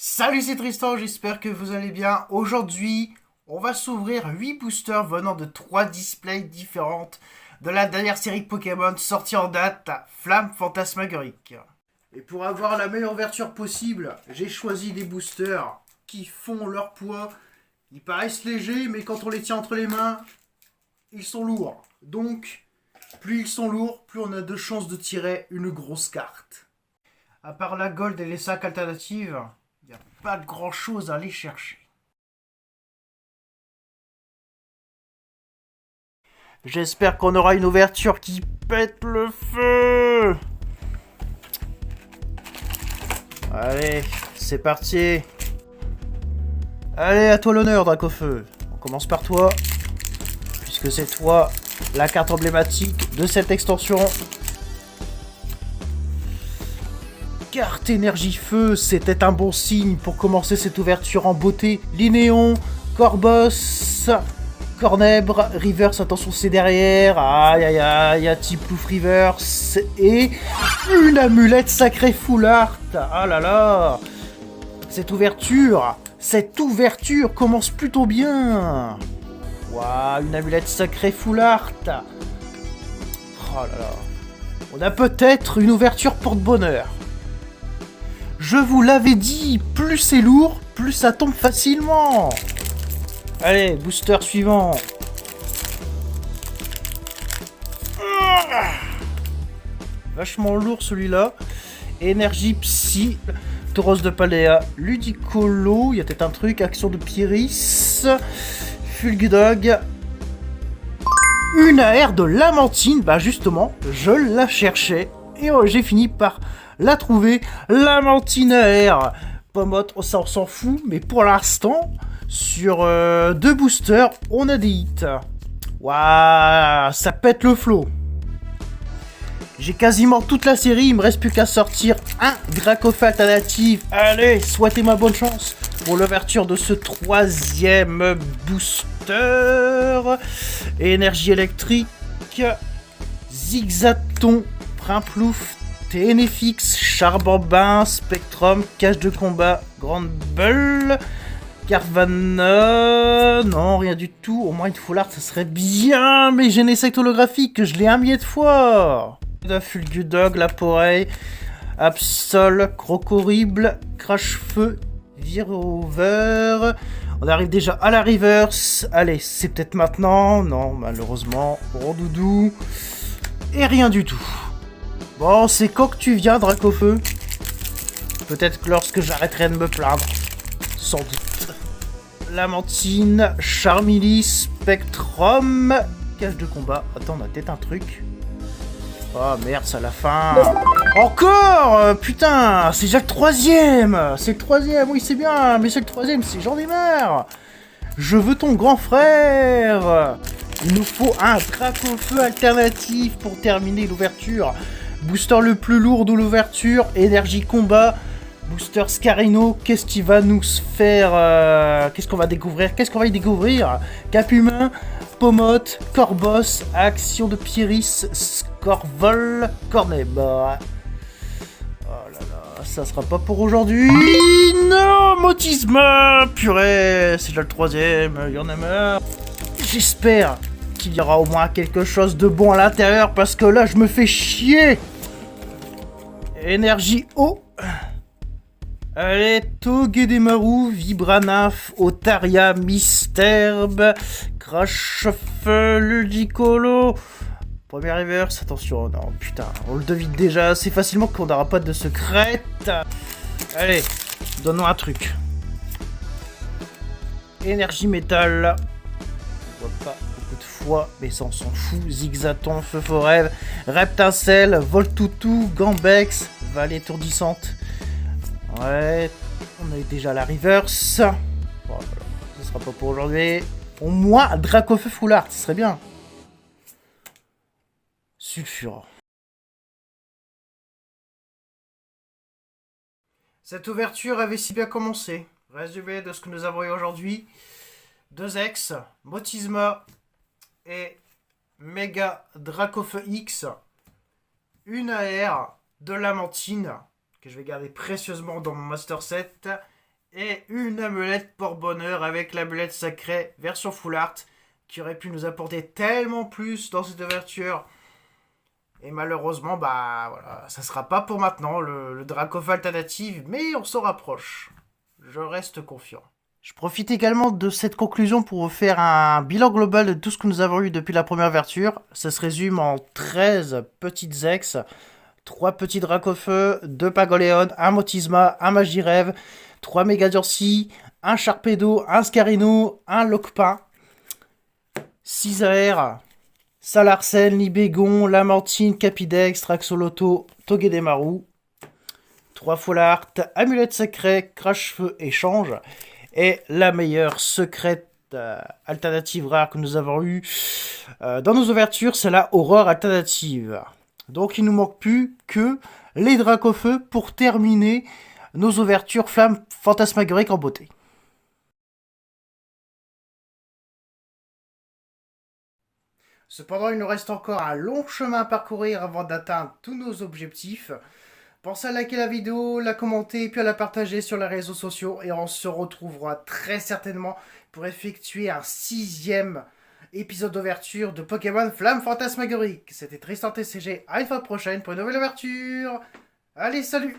Salut, c'est Tristan, j'espère que vous allez bien. Aujourd'hui, on va s'ouvrir 8 boosters venant de 3 displays différentes de la dernière série Pokémon sortie en date, Flamme Fantasmagorique. Et pour avoir la meilleure ouverture possible, j'ai choisi des boosters qui font leur poids. Ils paraissent légers, mais quand on les tient entre les mains, ils sont lourds. Donc, plus ils sont lourds, plus on a de chances de tirer une grosse carte. À part la gold et les sacs alternatives, il n'y a pas de grand chose à aller chercher. J'espère qu'on aura une ouverture qui pète le feu. Allez, c'est parti. Allez, à toi l'honneur, Dracofeu. On commence par toi, puisque c'est toi la carte emblématique de cette extension. Carte énergie feu, c'était un bon signe pour commencer cette ouverture en beauté. Linéon, Corboss, Cornèbre, Reverse, attention c'est derrière. Aïe aïe aïe, un type Plouf Reverse. Et une amulette sacrée full art. Ah là là. Cette ouverture commence plutôt bien. Waouh, une amulette sacrée full art. Oh là là. On a peut-être une ouverture porte-bonheur. Je vous l'avais dit, plus c'est lourd, plus ça tombe facilement. Allez, booster suivant. Vachement lourd celui-là. Énergie Psy, Tauros de Paléa, Ludicolo, il y a peut-être un truc, Action de Pieris, Fulgudog. Une AR de Lamantine, bah justement, je la cherchais. Et j'ai fini par la trouver, Lamantine AR. Pomote, ça on s'en fout, mais pour l'instant, sur 2 boosters, on a des hits. Waouh, ça pète le flow. J'ai quasiment toute la série, il me reste plus qu'à sortir un Dracofeu alternative. Allez, souhaitez-moi bonne chance pour l'ouverture de ce 3e booster. Énergie électrique, Zigzaton, Primplouf, TNFX, Charbambin, Spectrum, Cache de combat, Grande Bull, Carvana, non rien du tout, au moins une full art ça serait bien, mais j'ai une insecte holographique que je l'ai un millier de fois. Fulgudog, Laporeille, Absol, Crocorible, Crash-Feu, Virover. On arrive déjà à la reverse. Allez, c'est peut-être maintenant. Non, malheureusement. Rondoudou. Et rien du tout. Bon, c'est quand que tu viens, Dracofeu. Peut-être que lorsque j'arrêterai de me plaindre. Sans doute. Lamantine, Charmilly, Spectrum, Cache de combat. Attends, on a peut-être un truc. Oh merde, c'est à la fin. Encore putain, c'est déjà le 3e. C'est le 3e, oui c'est bien. Mais c'est le 3e, c'est j'en ai marre. Je veux ton grand frère. Il nous faut un Dracofeu alternatif pour terminer l'ouverture. Booster le plus lourd de l'ouverture, énergie combat. Booster Scarino, qu'est-ce qu'il va nous faire qu'est-ce qu'on va découvrir? Cap-Humain, Pomote, Corboss, Action de Pieris, Scorvol, Cornèbre. Oh là là, ça sera pas pour aujourd'hui. Non, Motisma, purée, c'est déjà le 3e, il y en a marre. J'espère qu'il y aura au moins quelque chose de bon à l'intérieur parce que là je me fais chier. Énergie eau. Allez, Togedemaru, Vibranaf, Otaria, Misterbe, Crash-Feu, Ludicolo. Première reverse, attention, non, putain, on le devine déjà assez facilement qu'on n'aura pas de secrète. Allez, donne-nous un truc. Énergie métal. On voit pas beaucoup de fois, mais ça on s'en fout. Zigzaton, Feu Forêt, Reptincelle, Voltoutou, Gambex, Vallée étourdissante. Ouais, on est déjà à la reverse. Bon, voilà, ce sera pas pour aujourd'hui. Au moins, Dracofeu full art, ce serait bien. Sulfura. Cette ouverture avait si bien commencé. Résumé de ce que nous avons eu aujourd'hui. 2 ex, Motisma et Mega Dracofeu X. Une AR de Lamantine que je vais garder précieusement dans mon Master Set, Et une amulette porte-bonheur avec l'amulette sacrée version full art qui aurait pu nous apporter tellement plus dans cette ouverture. Et malheureusement, bah voilà, ça sera pas pour maintenant le Dracofeu alternative, mais on s'en rapproche. Je reste confiant. Je profite également de cette conclusion pour vous faire un bilan global de tout ce que nous avons eu depuis la première ouverture. Ça se résume en 13 petites ex, 3 petits Dracofeu, 2 Pagoléon, un Motisma, un Magirève, 3 Mégadurci, un Sharpedo, un Scarino, un Lockpa, 6 AR, Salarcel, Libégon, Lamartine, Capidex, Traxoloto, Togedemaru, 3 Full Art, Amulette Sacrée, Crash-Feu, Échange, et la meilleure secrète alternative rare que nous avons eue dans nos ouvertures, c'est la Aurore alternative. Donc il nous manque plus que les Dracofeu pour terminer nos ouvertures flammes fantasmagoriques en beauté. Cependant, il nous reste encore un long chemin à parcourir avant d'atteindre tous nos objectifs. Pensez à liker la vidéo, la commenter, puis à la partager sur les réseaux sociaux. Et on se retrouvera très certainement pour effectuer un 6e épisode d'ouverture de Pokémon Flamme Fantasmagorique. C'était Tristan TCG, à une fois prochaine pour une nouvelle ouverture. Allez, salut!